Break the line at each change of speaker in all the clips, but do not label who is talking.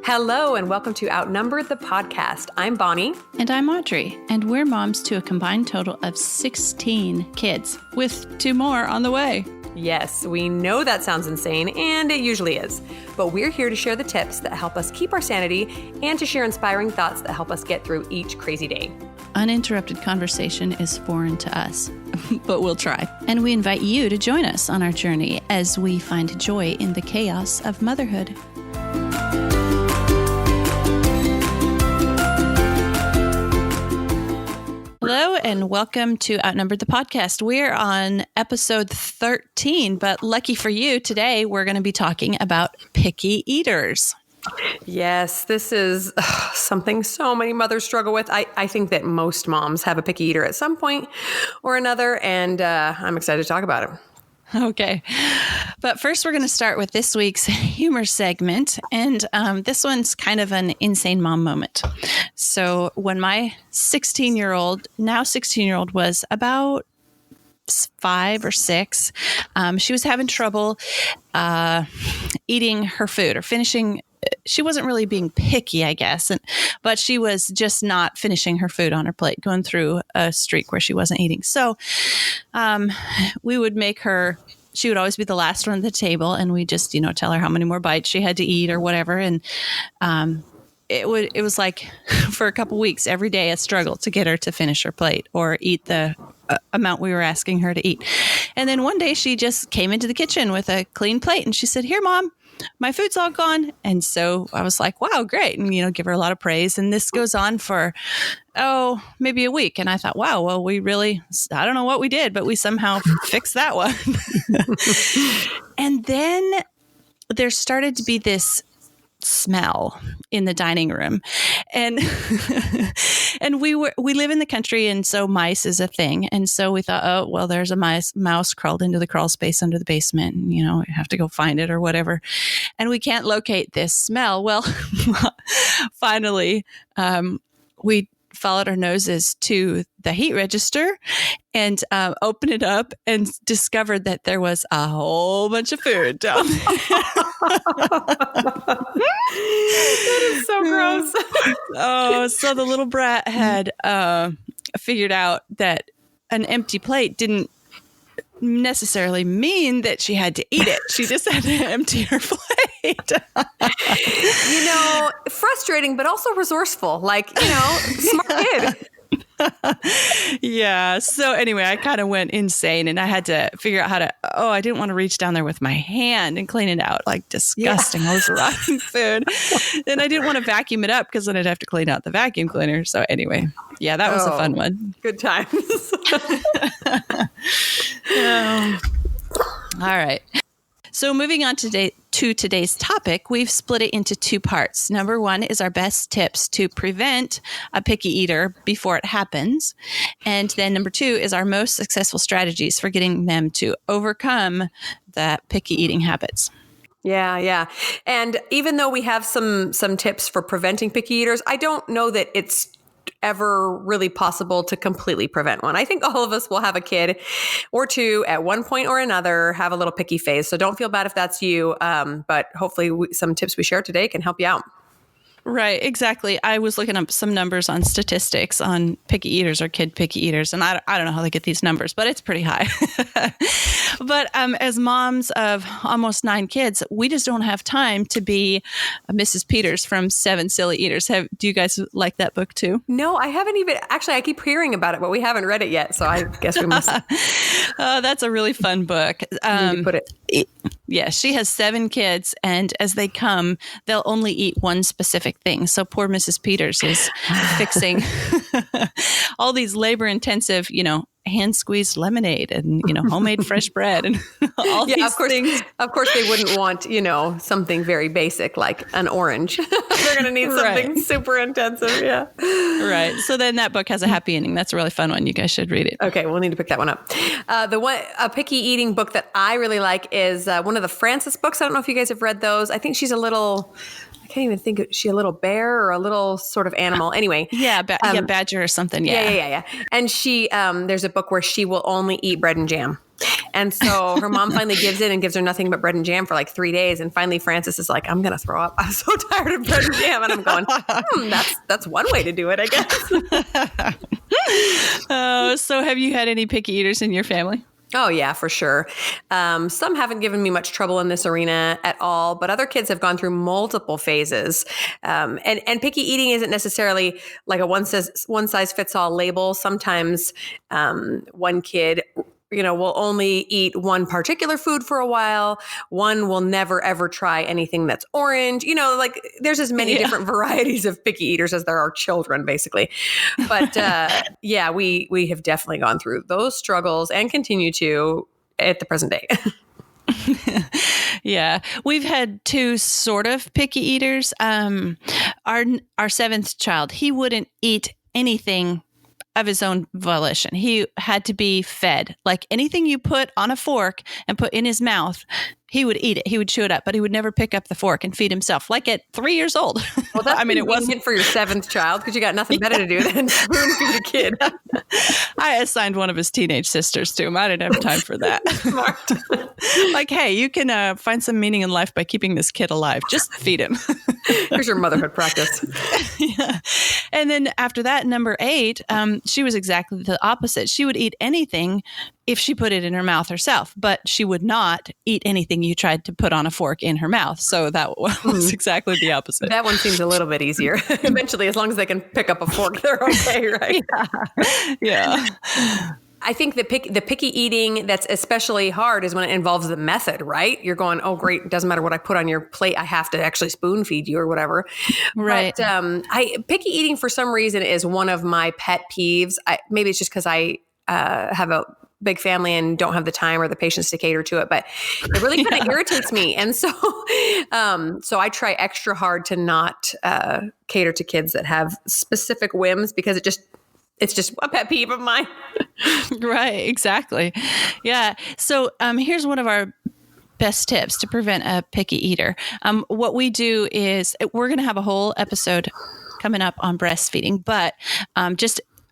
Hello, and welcome to Outnumbered the podcast. I'm Bonnie.
And I'm Audrey, and we're moms to a combined total of 16 kids, with 2 more on the way.
Yes, we know that sounds insane, and it usually is. But we're here to share the tips that help us keep our sanity and to share inspiring thoughts that help us get through each crazy day.
Uninterrupted conversation is foreign to us, but we'll try. And we invite you to join us on our journey as we find joy in the chaos of motherhood. Hello and welcome to Outnumbered the podcast. We're on episode 13, but lucky for you, today we're going to be talking about picky eaters.
Yes, this is something so many mothers struggle with. I think that most moms have a picky eater at some point or another, and I'm excited to talk about it.
Okay. But first, we're going to start with this week's humor segment. And this one's kind of an insane mom moment. So when my 16-year-old was about 5 or 6, she was having trouble eating her food or finishing. She wasn't really being picky, I guess, but she was just not finishing her food on her plate, going through a streak where she wasn't eating. So we would make her, she would always be the last one at the table, and we just, tell her how many more bites she had to eat or whatever. And it was like for a couple weeks, every day a struggle to get her to finish her plate or eat the amount we were asking her to eat. And then one day she just came into the kitchen with a clean plate and she said, "Here, Mom, my food's all gone." And so I was like, wow, great. And, give her a lot of praise. And this goes on for, maybe a week. And I thought, wow, well, I don't know what we did, but we somehow fixed that one. And then there started to be this smell in the dining room, and and we live in the country, and so mice is a thing, and so we thought, oh well, there's a mouse crawled into the crawl space under the basement, and we have to go find it or whatever, and we can't locate this smell. Well, finally we followed our noses to the heat register and opened it up and discovered that there was a whole bunch of food down there.
That is so gross.
So the little brat had figured out that an empty plate didn't necessarily mean that she had to eat it. She just had to empty her plate.
Frustrating, but also resourceful. Smart kid.
Yeah. So anyway, I kind of went insane, and I had to figure out how to, I didn't want to reach down there with my hand and clean it out. Like, disgusting. Yeah. All this rotten food. And I didn't want to vacuum it up because then I'd have to clean out the vacuum cleaner. So anyway, yeah, that was a fun one.
Good times.
All right. So moving on to today's topic, we've split it into 2 parts. Number 1 is our best tips to prevent a picky eater before it happens. And then number 2 is our most successful strategies for getting them to overcome the picky eating habits.
Yeah. And even though we have some tips for preventing picky eaters, I don't know that it's ever really possible to completely prevent one. I think all of us will have a kid or 2 at one point or another have a little picky phase. So don't feel bad if that's you. But hopefully some tips we share today can help you out.
Right, exactly. I was looking up some numbers on statistics on picky eaters or kid picky eaters, and I don't know how they get these numbers, but it's pretty high. But as moms of almost 9 kids, we just don't have time to be Mrs. Peters from 7 Silly Eaters. Do you guys like that book too?
No, I haven't even. Actually, I keep hearing about it, but we haven't read it yet, so I guess we must.
That's a really fun book.
Need to put it.
Yeah, she has 7 kids, and as they come, they'll only eat one specific thing. So poor Mrs. Peters is fixing all these labor-intensive, hand-squeezed lemonade and, homemade fresh bread and all these things.
Of course, they wouldn't want, something very basic like an orange. They're going to need something super intensive. Yeah.
Right. So then that book has a happy ending. That's a really fun one. You guys should read it.
Okay. We'll need to pick that one up. A picky eating book that I really like is one of the Frances books. I don't know if you guys have read those. I think she's a little... I can't even think. Is she a little bear or a little sort of animal? Anyway.
Yeah, badger or something. Yeah.
Yeah. And she, there's a book where she will only eat bread and jam. And so her mom finally gives in and gives her nothing but bread and jam for like 3 days. And finally Frances is like, I'm going to throw up. I'm so tired of bread and jam. And I'm going, that's one way to do it, I guess.
So have you had any picky eaters in your family?
Oh, yeah, for sure. Some haven't given me much trouble in this arena at all, but other kids have gone through multiple phases. And picky eating isn't necessarily like a one size fits all label. Sometimes one kid will only eat one particular food for a while. One will never, ever try anything that's orange. Like there's as many different varieties of picky eaters as there are children, basically. But we have definitely gone through those struggles and continue to at the present day.
Yeah, we've had two sort of picky eaters. Our seventh child, he wouldn't eat anything of his own volition. He had to be fed. Like anything you put on a fork and put in his mouth, he would eat it. He would chew it up, but he would never pick up the fork and feed himself. Like at 3 years old.
Well, that's it wasn't for your seventh child because you got nothing better to do than spoon feed a kid.
I assigned one of his teenage sisters to him. I didn't have time for that.
Smart.
Like, hey, you can find some meaning in life by keeping this kid alive. Just feed him.
Here's your motherhood practice.
Yeah. And then after that, number 8, she was exactly the opposite. She would eat anything if she put it in her mouth herself, but she would not eat anything you tried to put on a fork in her mouth. So that was exactly the opposite.
That one seems a little bit easier. Eventually, as long as they can pick up a fork, they're okay, right?
Yeah.
I think the picky eating that's especially hard is when it involves the method, right? You're going, oh, great. It doesn't matter what I put on your plate. I have to actually spoon feed you or whatever.
Right.
But picky eating for some reason is one of my pet peeves. Maybe it's just because I have a big family and don't have the time or the patience to cater to it, but it really kind of irritates me. And so, so I try extra hard to not cater to kids that have specific whims because it's just a pet peeve of mine.
Right. Exactly. Yeah. So here's one of our best tips to prevent a picky eater. What we do is we're going to have a whole episode coming up on breastfeeding, but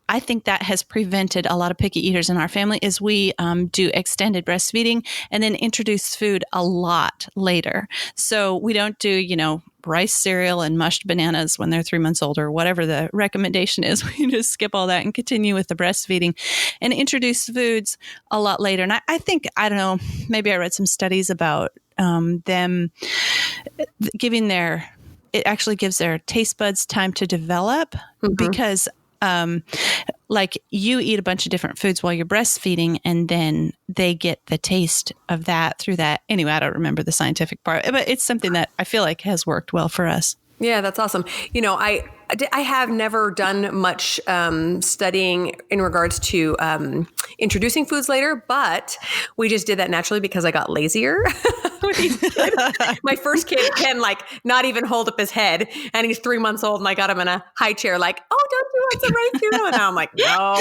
I think that has prevented a lot of picky eaters in our family is we do extended breastfeeding and then introduce food a lot later. So we don't do, rice cereal and mushed bananas when they're 3 months old or whatever the recommendation is. We just skip all that and continue with the breastfeeding and introduce foods a lot later. And I think, I don't know, maybe I read some studies about them giving it actually gives their taste buds time to develop because like you eat a bunch of different foods while you're breastfeeding and then they get the taste of that through that. Anyway, I don't remember the scientific part, but it's something that I feel like has worked well for us.
Yeah, that's awesome. I have never done much studying in regards to introducing foods later, but we just did that naturally because I got lazier. My first kid can not even hold up his head, and he's 3 months old, and I got him in a high chair like, oh, don't you want some rice cereal? And I'm like, no.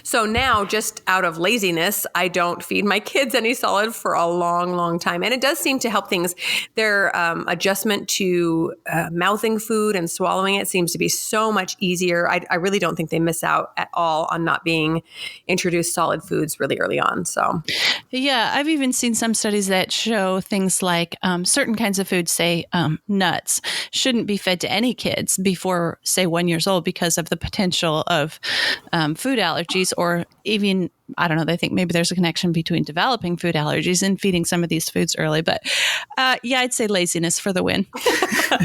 So now, just out of laziness, I don't feed my kids any solid for a long, long time. And it does seem to help things. Their adjustment to mouthing food and swallowing it seems to be so much easier. I really don't think they miss out at all on not being introduced solid foods really early on. So,
yeah, I've even seen some studies that show things like certain kinds of foods, say nuts, shouldn't be fed to any kids before, say, 1 year old because of the potential of food allergies, or even, I don't know, they think maybe there's a connection between developing food allergies and feeding some of these foods early. But I'd say laziness for the win.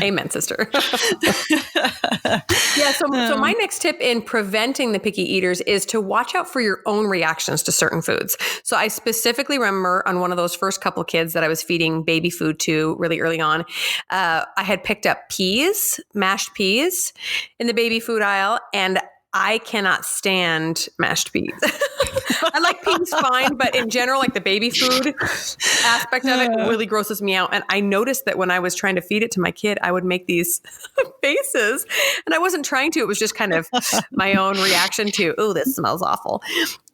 Amen, sister. Yeah. So my next tip in preventing the picky eaters is to watch out for your own reactions to certain foods. So I specifically remember on one of those first couple of kids that I was feeding baby food to really early on, I had picked up mashed peas in the baby food aisle, and I cannot stand mashed peas. I like peas fine, but in general, like the baby food aspect of it really grosses me out. And I noticed that when I was trying to feed it to my kid, I would make these faces, and I wasn't trying to. It was just kind of my own reaction to, oh, this smells awful.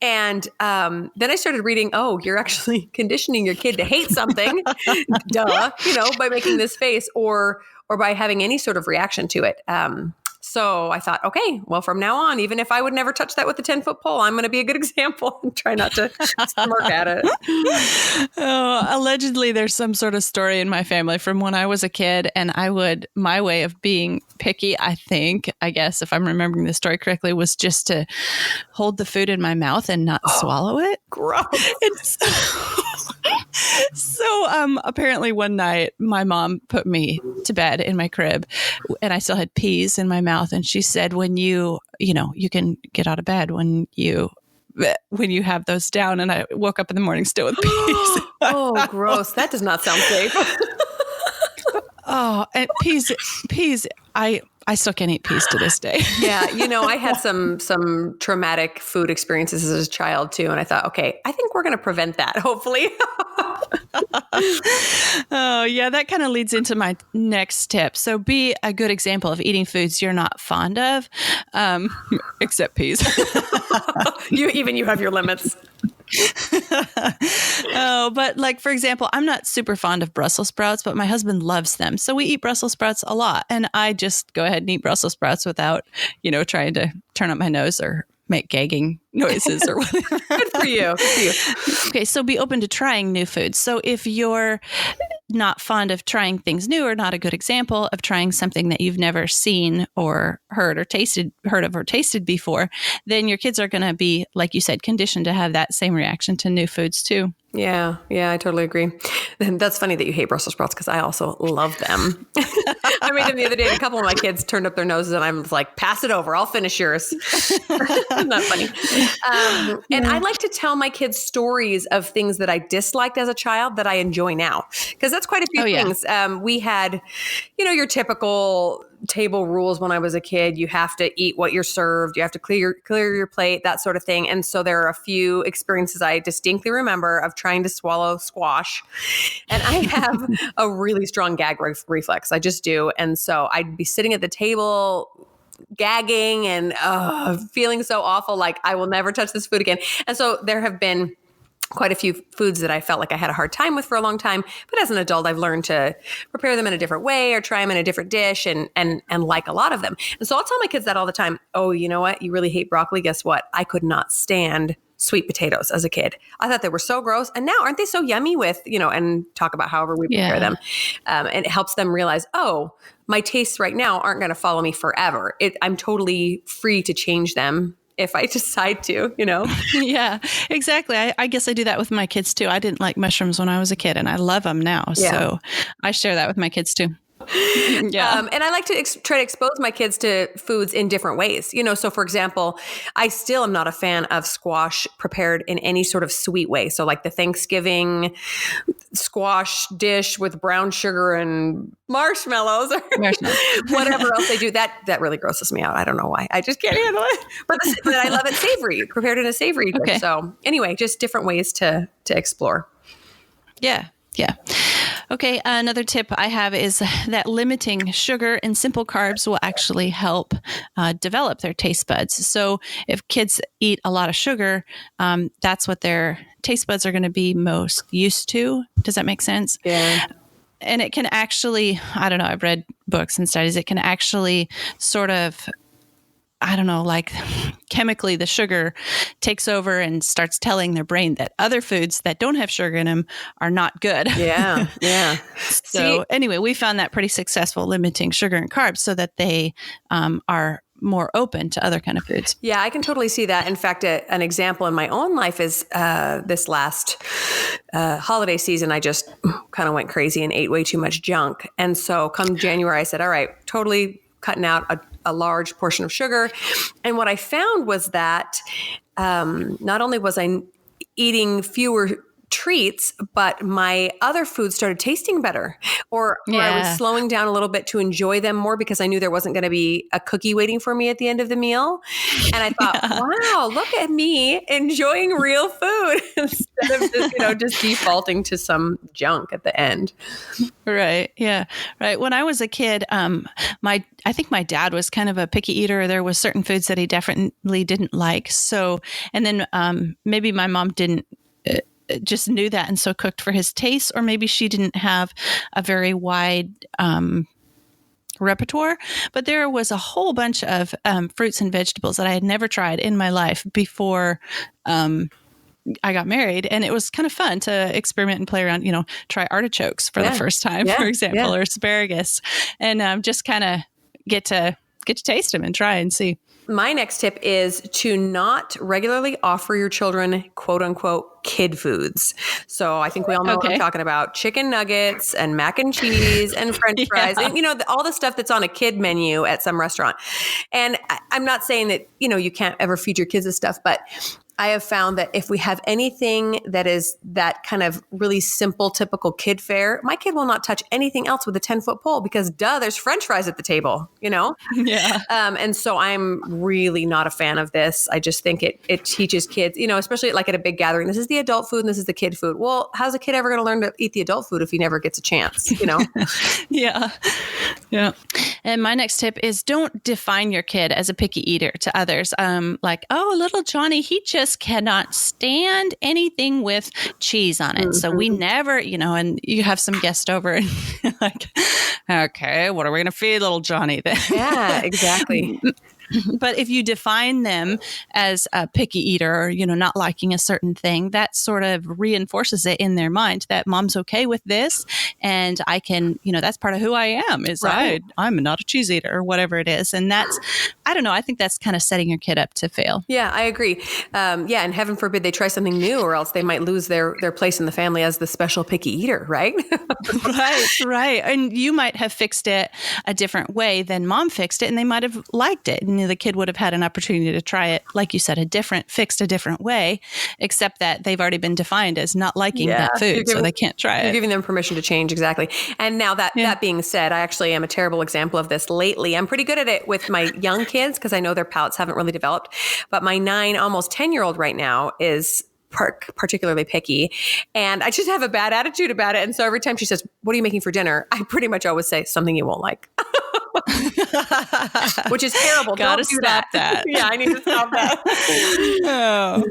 And then I started reading, oh, you're actually conditioning your kid to hate something, duh, by making this face or by having any sort of reaction to it. So I thought, okay, well, from now on, even if I would never touch that with a 10-foot pole, I'm going to be a good example and try not to smirk at it.
Oh, allegedly, there's some sort of story in my family from when I was a kid, and my way of being picky, I guess, if I'm remembering the story correctly, was just to hold the food in my mouth and not swallow it.
Gross.
So apparently one night my mom put me to bed in my crib and I still had peas in my mouth. And she said, when you can get out of bed when you have those down. And I woke up in the morning still with peas.
Oh, gross. That does not sound safe.
Oh, and peas, I still can't eat peas to this day.
Yeah. I had some traumatic food experiences as a child too. And I thought, okay, I think we're going to prevent that, hopefully.
Oh, yeah. That kind of leads into my next tip. So be a good example of eating foods you're not fond of, except peas.
You have your limits.
Oh, but like, for example, I'm not super fond of Brussels sprouts, but my husband loves them. So we eat Brussels sprouts a lot. And I just go ahead and eat Brussels sprouts without, trying to turn up my nose or make gagging noises or whatever.
Good for you.
Okay, so be open to trying new foods. So if you're not fond of trying things new or not a good example of trying something that you've never seen or heard of or tasted before, then your kids are going to be, like you said, conditioned to have that same reaction to new foods too.
Yeah, I totally agree. And that's funny that you hate Brussels sprouts because I also love them. I made them the other day and a couple of my kids turned up their noses and I was like, pass it over. I'll finish yours. Not funny. And I like to tell my kids stories of things that I disliked as a child that I enjoy now. Because that's quite a few things. We had, your typical table rules when I was a kid. You have to eat what you're served. You have to clear your plate, that sort of thing. And so there are a few experiences I distinctly remember of trying to swallow squash. And I have a really strong gag reflex. I just do. And so I'd be sitting at the table gagging and feeling so awful, like I will never touch this food again. And so there have been quite a few foods that I felt like I had a hard time with for a long time. But as an adult, I've learned to prepare them in a different way or try them in a different dish and like a lot of them. And so I'll tell my kids that all the time. Oh, you know what? You really hate broccoli? Guess what? I could not stand sweet potatoes as a kid. I thought they were so gross. And now aren't they so yummy with, and talk about however we prepare them. And it helps them realize, oh, my tastes right now aren't going to follow me forever. I'm totally free to change them if I decide to,
Yeah, exactly. I guess I do that with my kids too. I didn't like mushrooms when I was a kid and I love them now. Yeah. So I share that with my kids too. Yeah.
And I like to try to expose my kids to foods in different ways. So for example, I still am not a fan of squash prepared in any sort of sweet way. So like the Thanksgiving squash dish with brown sugar and marshmallows or whatever else they do, that really grosses me out. I don't know why. I just can't handle it. But I love it savory, prepared in a savory dish. So anyway, just different ways to explore.
Yeah. Yeah. Okay. Another tip I have is that limiting sugar and simple carbs will actually help develop their taste buds. So if kids eat a lot of sugar, that's what their taste buds are going to be most used to. Does that make sense?
Yeah.
And it can actually, I don't know, I've read books and studies. It can actually sort of, I don't know, like chemically the sugar takes over and starts telling their brain that other foods that don't have sugar in them are not good.
Yeah. Yeah.
So anyway, we found that pretty successful, limiting sugar and carbs so that they are more open to other kind of foods.
Yeah, I can totally see that. In fact, an example in my own life is this last holiday season, I just kind of went crazy and ate way too much junk. And so come January, I said, all right, totally cutting out a large portion of sugar. And what I found was that not only was I eating fewer treats, but my other foods started tasting better, or I was slowing down a little bit to enjoy them more because I knew there wasn't going to be a cookie waiting for me at the end of the meal. And I thought, wow, look at me enjoying real food instead of just defaulting to some junk at the end.
Right. Yeah. Right. When I was a kid, I think my dad was kind of a picky eater. There was certain foods that he definitely didn't like. So, and then maybe my mom didn't just knew that and so cooked for his taste, or maybe she didn't have a very wide repertoire, but there was a whole bunch of fruits and vegetables that I had never tried in my life before I got married, and it was kind of fun to experiment and play around, try artichokes for the first time, for example, or asparagus, and just kind of get to taste them and try and see.
My next tip is to not regularly offer your children, quote unquote, kid foods. So I think we all know what I'm talking about. Chicken nuggets and mac and cheese and French fries and, all the stuff that's on a kid menu at some restaurant. And I'm not saying that, you can't ever feed your kids this stuff, but I have found that if we have anything that is that kind of really simple, typical kid fare, my kid will not touch anything else with a 10-foot pole because there's French fries at the table,
Yeah.
And so I'm really not a fan of this. I just think it teaches kids, especially like at a big gathering, this is the adult food and this is the kid food. Well, how's a kid ever going to learn to eat the adult food if he never gets a chance,
Yeah. Yeah. And my next tip is don't define your kid as a picky eater to others. Like, oh, little Johnny, he just cannot stand anything with cheese on it. Mm-hmm. So we never, and you have some guest over and you're like, okay, what are we going to feed little Johnny then?
Yeah, exactly.
But if you define them as a picky eater or, not liking a certain thing, that sort of reinforces it in their mind that mom's okay with this. And I can, that's part of who I am is right. I'm not a cheese eater or whatever it is. And that's, I don't know. I think that's kind of setting your kid up to fail.
Yeah, I agree. And heaven forbid they try something new or else they might lose their place in the family as the special picky eater, right?
Right. And you might have fixed it a different way than mom fixed it and they might have liked it. And the kid would have had an opportunity to try it, like you said, fixed a different way, except that they've already been defined as not liking that food, so they can't try it.
You're giving them permission to change, exactly. And now that being said, I actually am a terrible example of this lately. I'm pretty good at it with my young kids because I know their palates haven't really developed. But my 9, almost 10-year-old right now is particularly picky, and I just have a bad attitude about it. And so every time she says, "What are you making for dinner?" I pretty much always say something you won't like. Which is terrible.
Gotta stop that.
Yeah, I need to stop that.
Oh.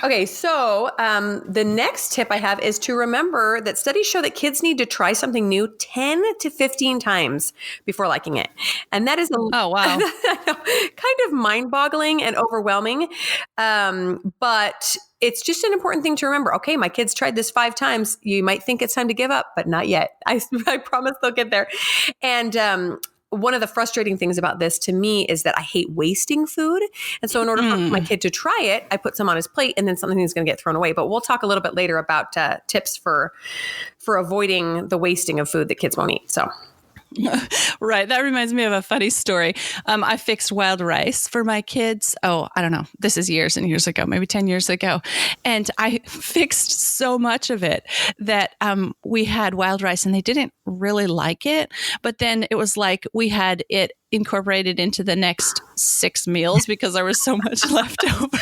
Okay, so the next tip I have is to remember that studies show that kids need to try something new 10 to 15 times before liking it. And that is
wow.
kind of mind-boggling and overwhelming. But it's just an important thing to remember. Okay, my kids tried this 5 times. You might think it's time to give up, but not yet. I promise they'll get there. And one of the frustrating things about this to me is that I hate wasting food. And so in order for my kid to try it, I put some on his plate and then something is going to get thrown away. But we'll talk a little bit later about tips for avoiding the wasting of food that kids won't eat. So.
Right. That reminds me of a funny story. I fixed wild rice for my kids. Oh, I don't know. This is years and years ago, maybe 10 years ago. And I fixed so much of it that we had wild rice and they didn't really like it. But then it was like we had it incorporated into the next 6 meals because there was so much left over.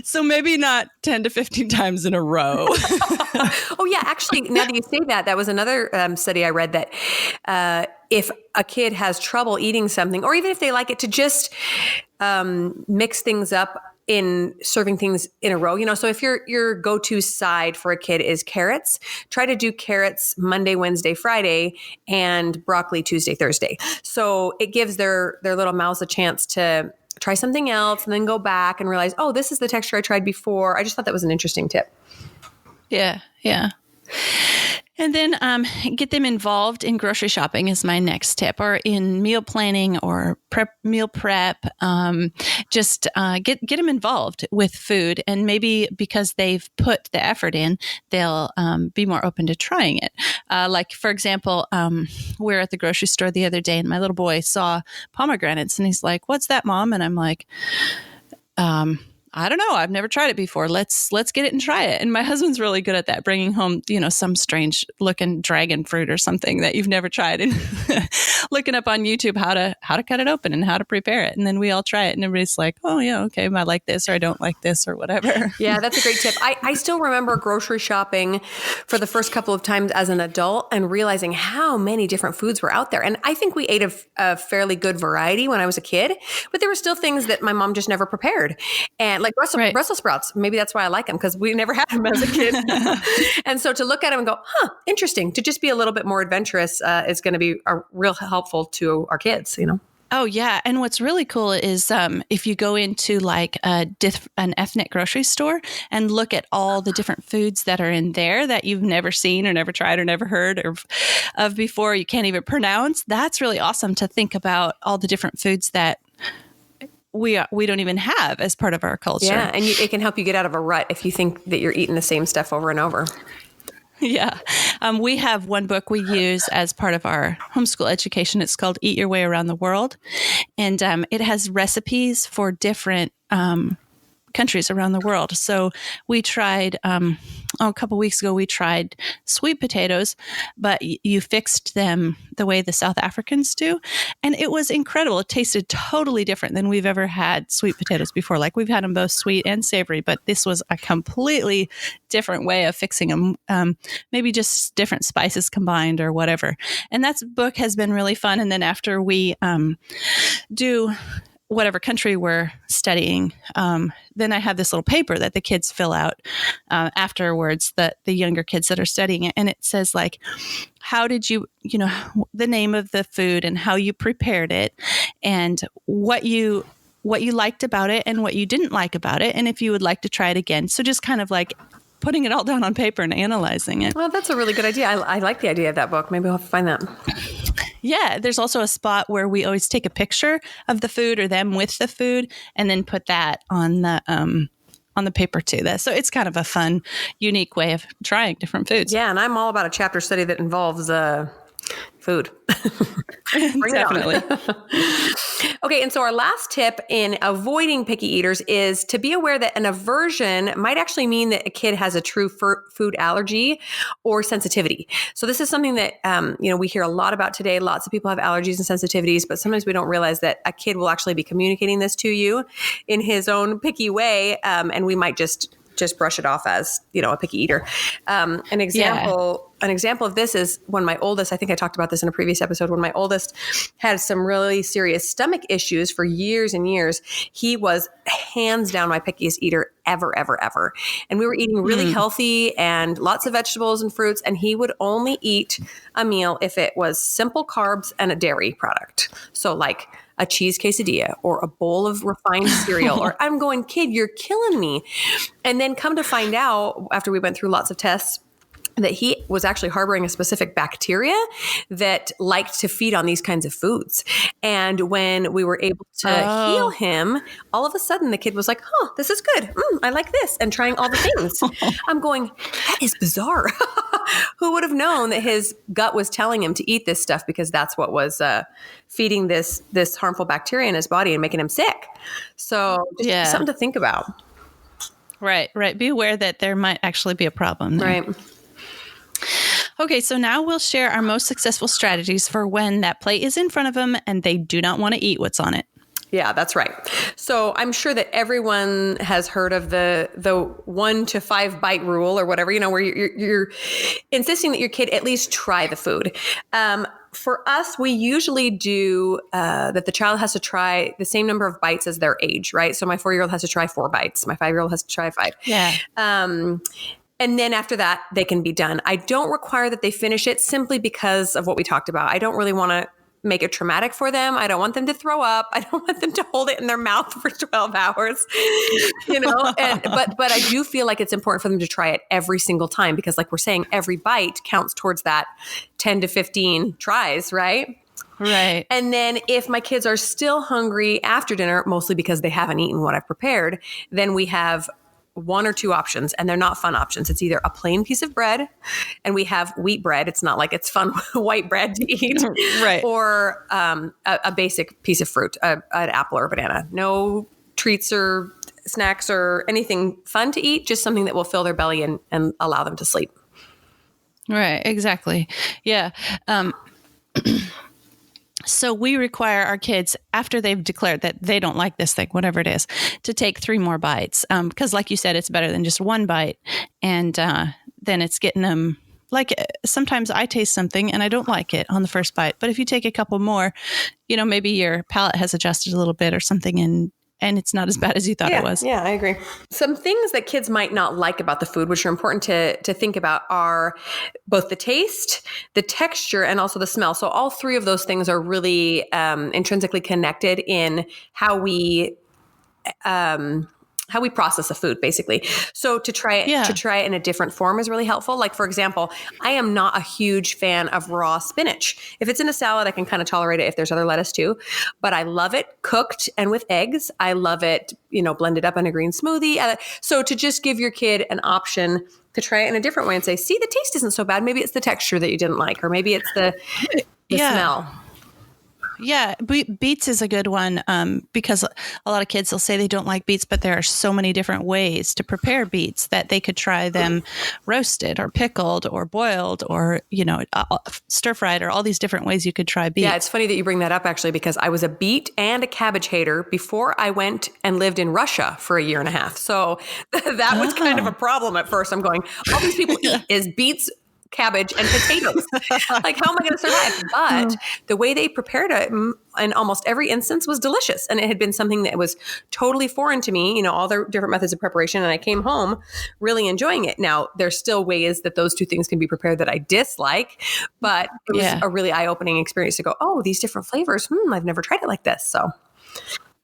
So maybe not 10 to 15 times in a row.
Oh, yeah. Actually, now that you say that was another study I read that if a kid has trouble eating something, or even if they like it, to just mix things up in serving things in a row. So if your go-to side for a kid is carrots, try to do carrots Monday, Wednesday, Friday, and broccoli Tuesday, Thursday. So it gives their little mouths a chance to try something else and then go back and realize, oh, this is the texture I tried before. I just thought that was an interesting tip.
Yeah. And then get them involved in grocery shopping is my next tip, or in meal planning or meal prep. Just get them involved with food, and maybe because they've put the effort in, they'll be more open to trying it. Like, for example, we were at the grocery store the other day and my little boy saw pomegranates and he's like, "What's that, Mom?" And I'm like, I don't know. I've never tried it before. Let's get it and try it. And my husband's really good at that, bringing home, some strange looking dragon fruit or something that you've never tried. And looking up on YouTube how to cut it open and how to prepare it. And then we all try it and everybody's like, oh yeah, okay, I like this or I don't like this or whatever.
Yeah, that's a great tip. I still remember grocery shopping for the first couple of times as an adult and realizing how many different foods were out there. And I think we ate a fairly good variety when I was a kid, but there were still things that my mom just never prepared. And like Brussels sprouts, maybe that's why I like them, because we never had them as a kid. And so to look at them and go, interesting, to just be a little bit more adventurous is going to be real helpful to our kids, you know?
Oh, yeah. And what's really cool is if you go into like an ethnic grocery store and look at all the different foods that are in there that you've never seen or never tried or never heard of before, you can't even pronounce. That's really awesome to think about all the different foods that we don't even have as part of our culture.
Yeah. And it can help you get out of a rut if you think that you're eating the same stuff over and over.
Yeah. We have one book we use as part of our homeschool education. It's called Eat Your Way Around the World. And it has recipes for different countries around the world. So we tried, a couple weeks ago, we tried sweet potatoes, but you fixed them the way the South Africans do. And it was incredible. It tasted totally different than we've ever had sweet potatoes before. Like we've had them both sweet and savory, but this was a completely different way of fixing them. Maybe just different spices combined or whatever. And that book has been really fun. And then after we do whatever country we're studying, then I have this little paper that the kids fill out afterwards, that the younger kids that are studying it. And it says like, how did you the name of the food and how you prepared it and what you liked about it and what you didn't like about it. And if you would like to try it again. So just kind of like putting it all down on paper and analyzing it.
Well, that's a really good idea. I like the idea of that book. Maybe we'll have to find that.
Yeah, there's also a spot where we always take a picture of the food or them with the food and then put that on the paper too. So it's kind of a fun, unique way of trying different foods.
Yeah, and I'm all about a chapter study that involves food. Bring
Definitely.
it on. Okay, and so our last tip in avoiding picky eaters is to be aware that an aversion might actually mean that a kid has a true food allergy or sensitivity. So this is something that we hear a lot about today. Lots of people have allergies and sensitivities, but sometimes we don't realize that a kid will actually be communicating this to you in his own picky way, and we might just brush it off as, a picky eater. An example of this is when my oldest, I think I talked about this in a previous episode, when my oldest had some really serious stomach issues for years and years, he was hands down my pickiest eater ever, ever, ever. And we were eating really healthy and lots of vegetables and fruits. And he would only eat a meal if it was simple carbs and a dairy product. So like a cheese quesadilla or a bowl of refined cereal, or I'm going, kid, you're killing me. And then come to find out after we went through lots of tests that he was actually harboring a specific bacteria that liked to feed on these kinds of foods. And when we were able to heal him, all of a sudden the kid was like, this is good. I like this. And trying all the things. I'm going, that is bizarre. Who would have known that his gut was telling him to eat this stuff because that's what was feeding this harmful bacteria in his body and making him sick. So just something to think about.
Right. Be aware that there might actually be a problem there.
Right.
Okay, so now we'll share our most successful strategies for when that plate is in front of them and they do not want to eat what's on it.
Yeah, that's right. So I'm sure that everyone has heard of the 1 to 5 bite rule or whatever, where you're insisting that your kid at least try the food. For us, we usually do that the child has to try the same number of bites as their age, right? So my 4-year-old has to try 4 bites. My 5-year-old has to try 5.
Yeah.
And then after that, they can be done. I don't require that they finish it simply because of what we talked about. I don't really want to make it traumatic for them. I don't want them to throw up. I don't want them to hold it in their mouth for 12 hours, but I do feel like it's important for them to try it every single time because like we're saying, every bite counts towards that 10 to 15 tries, right?
Right.
And then if my kids are still hungry after dinner, mostly because they haven't eaten what I've prepared, then we have 1 or 2 options, and they're not fun options. It's either a plain piece of bread, and we have wheat bread. It's not like it's fun white bread to eat,
right?
Or a basic piece of fruit, an apple or a banana. No treats or snacks or anything fun to eat, just something that will fill their belly and allow them to sleep.
Right, exactly. Yeah. So we require our kids, after they've declared that they don't like this thing, whatever it is, to take 3 more bites. Because like you said, it's better than just one bite. And then it's getting them, like sometimes I taste something and I don't like it on the first bite. But if you take a couple more, maybe your palate has adjusted a little bit or something, and it's not as bad as you thought it was.
Yeah, I agree. Some things that kids might not like about the food, which are important to think about, are both the taste, the texture, and also the smell. So all 3 of those things are really intrinsically connected in how we process a food, basically. So to try it in a different form is really helpful. Like, for example, I am not a huge fan of raw spinach. If it's in a salad, I can kind of tolerate it if there's other lettuce too, but I love it cooked and with eggs. I love it, blended up in a green smoothie. So to just give your kid an option to try it in a different way and say, see, the taste isn't so bad. Maybe it's the texture that you didn't like, or maybe it's the smell.
Yeah, beets is a good one because a lot of kids will say they don't like beets, but there are so many different ways to prepare beets that they could try them roasted or pickled or boiled or, stir fried, or all these different ways you could try beets.
Yeah, it's funny that you bring that up, actually, because I was a beet and a cabbage hater before I went and lived in Russia for a year and a half. So that was kind of a problem at first. I'm going, all these people eat is beets, cabbage, and potatoes. Like, how am I going to survive? But the way they prepared it in almost every instance was delicious. And it had been something that was totally foreign to me, all their different methods of preparation. And I came home really enjoying it. Now, there's still ways that those 2 things can be prepared that I dislike, but it was a really eye-opening experience to go, oh, these different flavors. I've never tried it like this. So...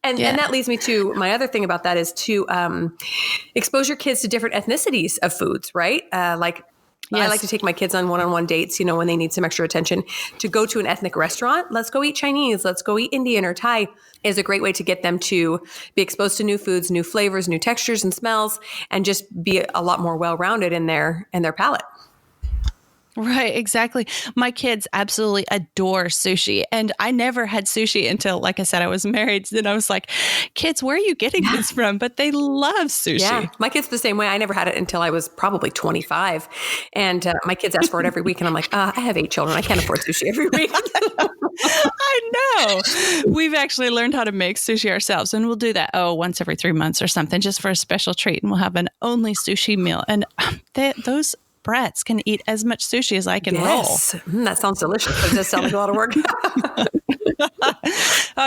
And that leads me to my other thing about that is to expose your kids to different ethnicities of foods, right? I like to take my kids on one-on-one dates, when they need some extra attention, to go to an ethnic restaurant. Let's go eat Chinese. Let's go eat Indian or Thai is a great way to get them to be exposed to new foods, new flavors, new textures and smells, and just be a lot more well-rounded in their palate.
Right, exactly. My kids absolutely adore sushi. And I never had sushi until, like I said, I was married. Then I was like, kids, where are you getting this from? But they love sushi. Yeah,
my kids the same way. I never had it until I was probably 25. And my kids ask for it every week. And I'm like, I have 8 children. I can't afford sushi every week.
I know. We've actually learned how to make sushi ourselves. And we'll do that, once every 3 months or something, just for a special treat. And we'll have an only sushi meal. And those brats can eat as much sushi as I can roll.
That sounds delicious. It does sound like a lot of work.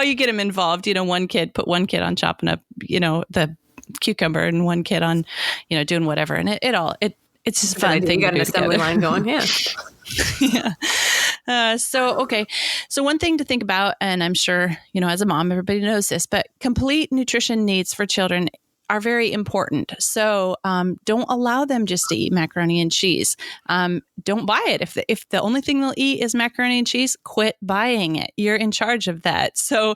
You get them involved. Put one kid on chopping up, the cucumber, and one kid on, doing whatever. And it's just fun thing.
You got an assembly line going. Yeah.
Yeah. So one thing to think about, and I'm sure, as a mom, everybody knows this, but complete nutrition needs for children are very important. So don't allow them just to eat macaroni and cheese. Don't buy it. If the only thing they'll eat is macaroni and cheese, quit buying it. You're in charge of that. So,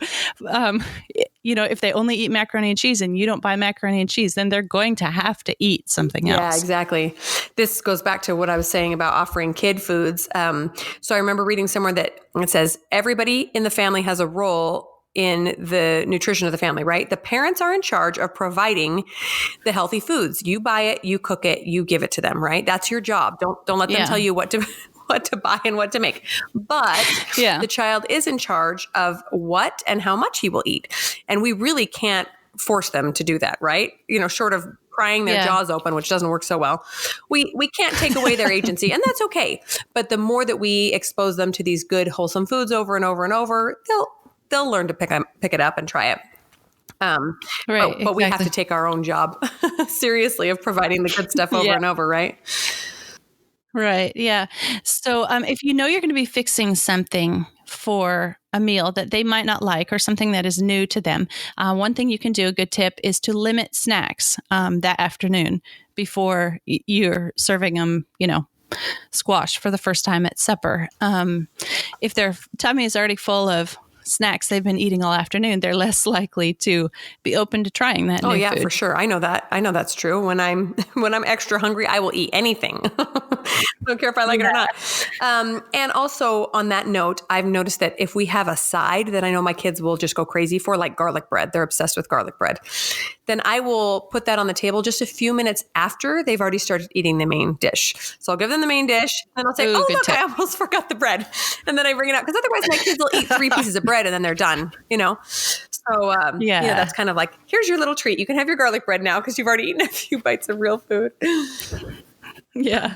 if they only eat macaroni and cheese and you don't buy macaroni and cheese, then they're going to have to eat something else.
Yeah, exactly. This goes back to what I was saying about offering kid foods. So I remember reading somewhere that it says everybody in the family has a role in the nutrition of the family, right? The parents are in charge of providing the healthy foods. You buy it, you cook it, you give it to them, right? That's your job. Don't let them tell you what to buy and what to make. But the child is in charge of what and how much he will eat. And we really can't force them to do that, right? Short of prying their jaws open, which doesn't work so well. We can't take away their agency, and that's okay. But the more that we expose them to these good, wholesome foods over and over and over, they'll learn to pick it up and try it. But we have to take our own job seriously of providing the good stuff over and over, right?
Right. Yeah. So if you're going to be fixing something for a meal that they might not like or something that is new to them, one thing you can do, a good tip, is to limit snacks that afternoon before you're serving them, squash for the first time at supper. If their tummy is already full of snacks they've been eating all afternoon, they're less likely to be open to trying that new food.
For sure. I know that. I know that's true. When I'm extra hungry, I will eat anything. I don't care if I like it or not. And also on that note, I've noticed that if we have a side that I know my kids will just go crazy for, like garlic bread, they're obsessed with garlic bread, then I will put that on the table just a few minutes after they've already started eating the main dish. So I'll give them the main dish and I'll say,
Ooh, good
look,
tip.
I almost forgot the bread. And then I bring it out because otherwise my kids will eat 3 pieces of bread and then they're done, So, that's kind of like, here's your little treat. You can have your garlic bread now because you've already eaten a few bites of real food.
Yeah.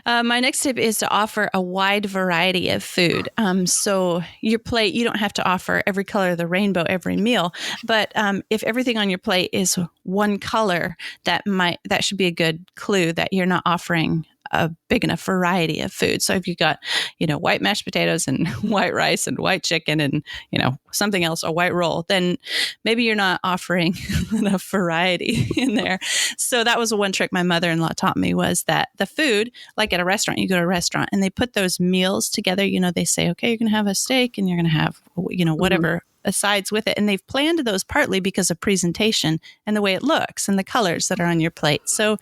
My next tip is to offer a wide variety of food. So your plate, you don't have to offer every color of the rainbow every meal, but if everything on your plate is one color, that should be a good clue that you're not offering a big enough variety of food. So if you've got, white mashed potatoes and white rice and white chicken and, something else, a white roll, then maybe you're not offering enough variety in there. So that was one trick my mother-in-law taught me, was that the food, like at a restaurant, you go to a restaurant and they put those meals together, they say, okay, you're going to have a steak and you're going to have, whatever sides with it. And they've planned those partly because of presentation and the way it looks and the colors that are on your plate. So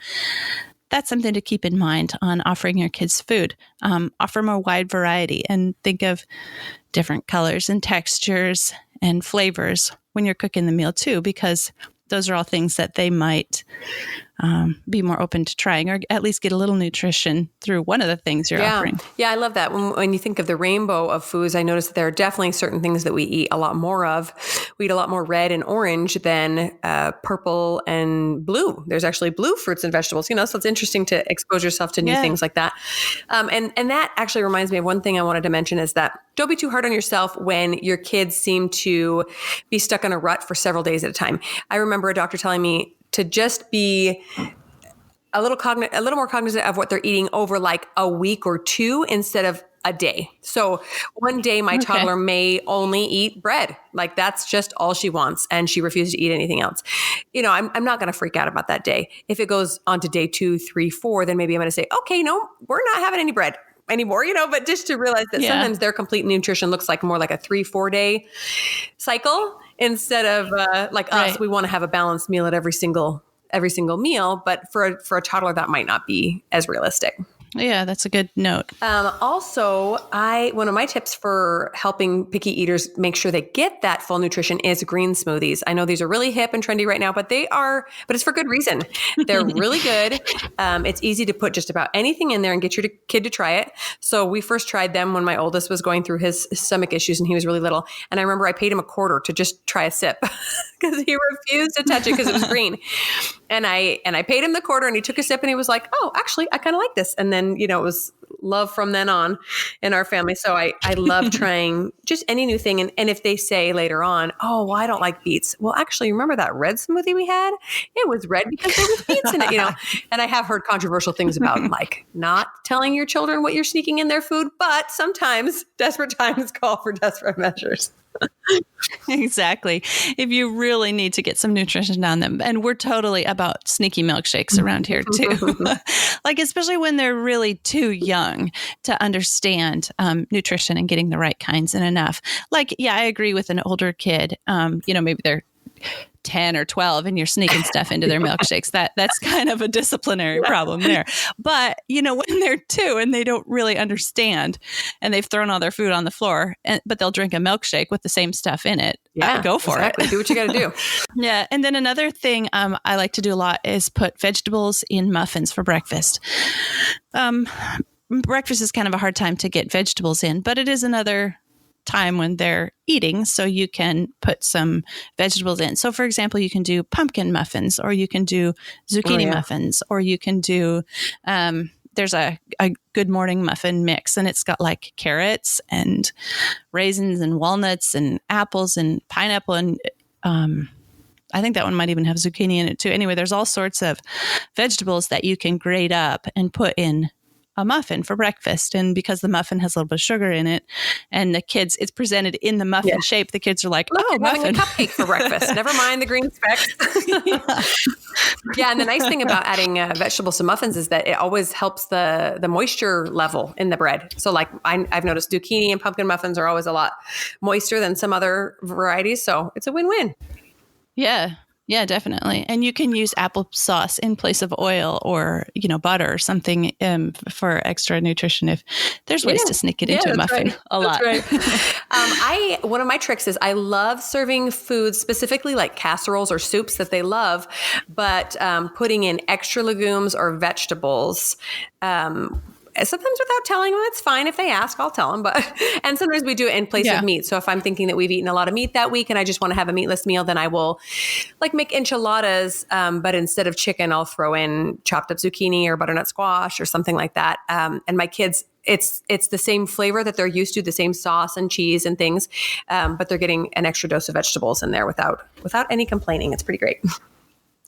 that's something to keep in mind on offering your kids food. Offer them a wide variety and think of different colors and textures and flavors when you're cooking the meal too, because those are all things that they might be more open to trying, or at least get a little nutrition through one of the things you're offering.
Yeah, I love that. When you think of the rainbow of foods, I noticed that there are definitely certain things that we eat a lot more of. We eat a lot more red and orange than purple and blue. There's actually blue fruits and vegetables, so it's interesting to expose yourself to new things like that. And that actually reminds me of one thing I wanted to mention, is that don't be too hard on yourself when your kids seem to be stuck in a rut for several days at a time. I remember a doctor telling me to just be a little more cognizant of what they're eating over like a week or two instead of a day. So one day my toddler may only eat bread. Like that's just all she wants. And she refuses to eat anything else. I'm not going to freak out about that day. If it goes on to day 2, 3, 4, then maybe I'm going to say, okay, no, we're not having any bread anymore, but just to realize that sometimes their complete nutrition looks like more like a 3-4 day cycle instead of like us, we want to have a balanced meal at every single meal. But for a toddler, that might not be as realistic.
Yeah, that's a good note.
Also, one of my tips for helping picky eaters make sure they get that full nutrition is green smoothies. I know these are really hip and trendy right now, but it's for good reason. They're really good. It's easy to put just about anything in there and get your kid to try it. So we first tried them when my oldest was going through his stomach issues and he was really little. And I remember I paid him $0.25 to just try a sip because he refused to touch it because it was green. And I paid him the $0.25 and he took a sip and he was like, oh, actually, I kind of like this. And then, it was love from then on in our family. So I love trying just any new thing. And if they say later on, oh, well, I don't like beets. Well, actually, remember that red smoothie we had? It was red because there was beets in it, And I have heard controversial things about like not telling your children what you're sneaking in their food, but sometimes desperate times call for desperate measures.
Exactly. If you really need to get some nutrition on them. And we're totally about sneaky milkshakes around here too. Like, especially when they're really too young to understand nutrition and getting the right kinds and enough. Like, yeah, I agree with an older kid. Maybe they're 10 or 12 and you're sneaking stuff into their milkshakes. That's kind of a disciplinary problem there. But, when they're 2 and they don't really understand and they've thrown all their food on the floor, but they'll drink a milkshake with the same stuff in it. Go for it.
Do what you got to do.
Yeah. And then another thing I like to do a lot is put vegetables in muffins for breakfast. Breakfast is kind of a hard time to get vegetables in, but it is another time when they're eating, so you can put some vegetables in. So for example, you can do pumpkin muffins, or you can do zucchini muffins, or you can do there's a good morning muffin mix, and it's got like carrots and raisins and walnuts and apples and pineapple, and I think that one might even have zucchini in it too. Anyway, there's all sorts of vegetables that you can grate up and put in a muffin for breakfast. And because the muffin has a little bit of sugar in it and the kids, it's presented in the muffin shape, the kids are like,
look,
oh,
I'm
muffin.
having a cupcake for breakfast. Never mind the green specks. Yeah. And the nice thing about adding vegetables to muffins is that it always helps the moisture level in the bread. So like I've noticed zucchini and pumpkin muffins are always a lot moister than some other varieties. So it's a win-win.
Yeah. Yeah, definitely. And you can use applesauce in place of oil or, butter or something for extra nutrition if there's ways to sneak it into a muffin a lot.
That's right. One of my tricks is I love serving foods, specifically like casseroles or soups that they love, but putting in extra legumes or vegetables. Sometimes without telling them, it's fine. If they ask, I'll tell them. And sometimes we do it in place of meat. So if I'm thinking that we've eaten a lot of meat that week and I just want to have a meatless meal, then I will like make enchiladas. But instead of chicken, I'll throw in chopped up zucchini or butternut squash or something like that. And my kids, it's the same flavor that they're used to, the same sauce and cheese and things. But they're getting an extra dose of vegetables in there without any complaining. It's pretty great.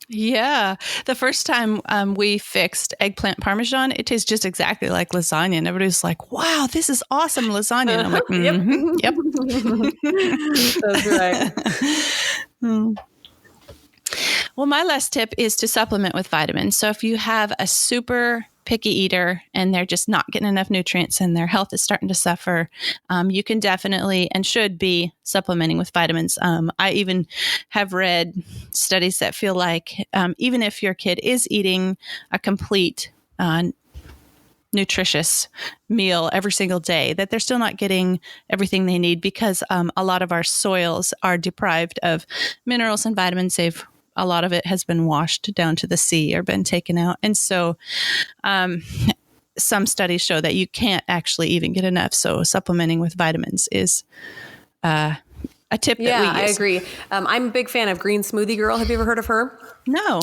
Yeah. The first time we fixed eggplant parmesan, it tastes just exactly like lasagna. And everybody's like, wow, this is awesome lasagna. And I'm like,
yep. That's right.
Well, my last tip is to supplement with vitamins. So if you have a super picky eater and they're just not getting enough nutrients and their health is starting to suffer, you can definitely and should be supplementing with vitamins. I even have read studies that feel like even if your kid is eating a complete nutritious meal every single day, that they're still not getting everything they need because a lot of our soils are deprived of minerals and vitamins. A lot of it has been washed down to the sea or been taken out. And so some studies show that you can't actually even get enough. So supplementing with vitamins is a tip that we use.
Yeah, I agree. I'm a big fan of Green Smoothie Girl. Have you ever heard of her?
No.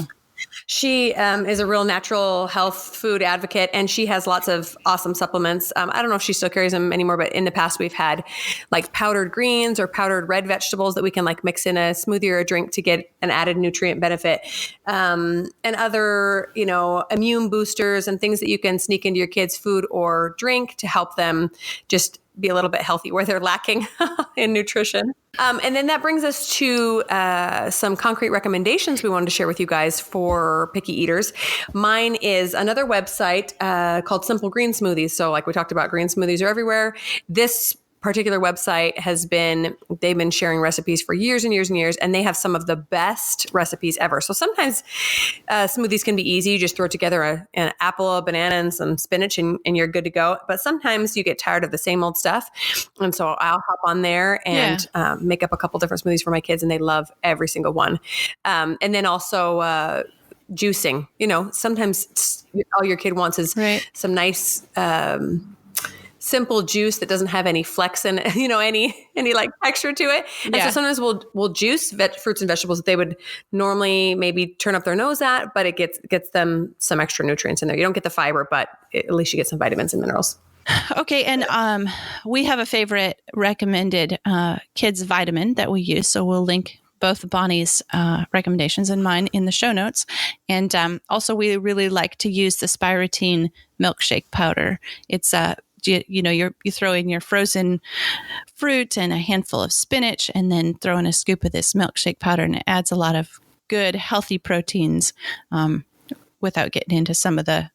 She is a real natural health food advocate, and she has lots of awesome supplements. I don't know if she still carries them anymore, but in the past we've had like powdered greens or powdered red vegetables that we can like mix in a smoothie or a drink to get an added nutrient benefit, and other, immune boosters and things that you can sneak into your kids' food or drink to help them just be a little bit healthy where they're lacking in nutrition. And then that brings us to some concrete recommendations we wanted to share with you guys for picky eaters. Mine is another website called Simple Green Smoothies. So like we talked about, green smoothies are everywhere. This particular website they've been sharing recipes for years and years and years, and they have some of the best recipes ever. So sometimes smoothies can be easy. You just throw together an apple, a banana, and some spinach, and you're good to go. But sometimes you get tired of the same old stuff. And so I'll hop on there and make up a couple different smoothies for my kids, and they love every single one. And then also juicing. Sometimes all your kid wants is some nice simple juice that doesn't have any flex in it, any like texture to it. And so sometimes we'll juice fruits and vegetables that they would normally maybe turn up their nose at, but it gets them some extra nutrients in there. You don't get the fiber, but at least you get some vitamins and minerals.
Okay. And we have a favorite recommended kids vitamin that we use. So we'll link both Bonnie's recommendations and mine in the show notes. And also we really like to use the Spiritine milkshake powder. It's you throw in your frozen fruit and a handful of spinach and then throw in a scoop of this milkshake powder, and it adds a lot of good, healthy proteins without getting into some of the,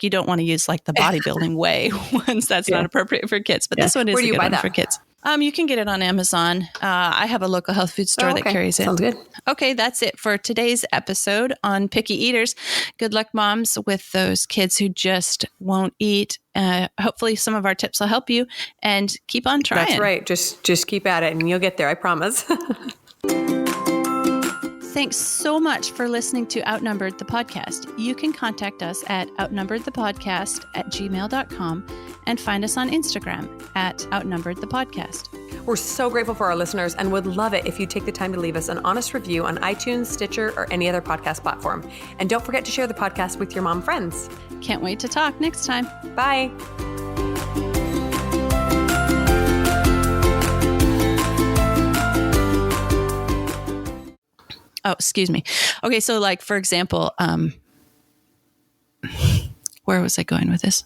you don't want to use like the bodybuilding whey ones. That's not appropriate for kids, but this one is a good one for kids. You can get it on Amazon. I have a local health food store that carries it.
Sounds good.
Okay, that's it for today's episode on Picky Eaters. Good luck, moms, with those kids who just won't eat. Hopefully some of our tips will help you, and keep on trying.
That's right. Just keep at it and you'll get there. I promise.
Thanks so much for listening to Outnumbered the Podcast. You can contact us at outnumberedthepodcast@gmail.com and find us on Instagram at Outnumbered the Podcast.
We're so grateful for our listeners and would love it if you take the time to leave us an honest review on iTunes, Stitcher, or any other podcast platform. And don't forget to share the podcast with your mom friends.
Can't wait to talk next time.
Bye.
Oh, excuse me. Okay, so like, for example, where was I going with this?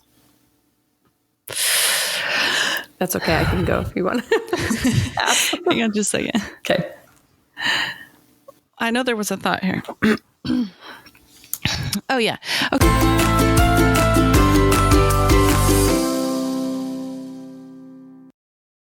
That's okay. I can go if you want.
Hang on just a second.
Okay.
I know there was a thought here. Oh, yeah. Okay.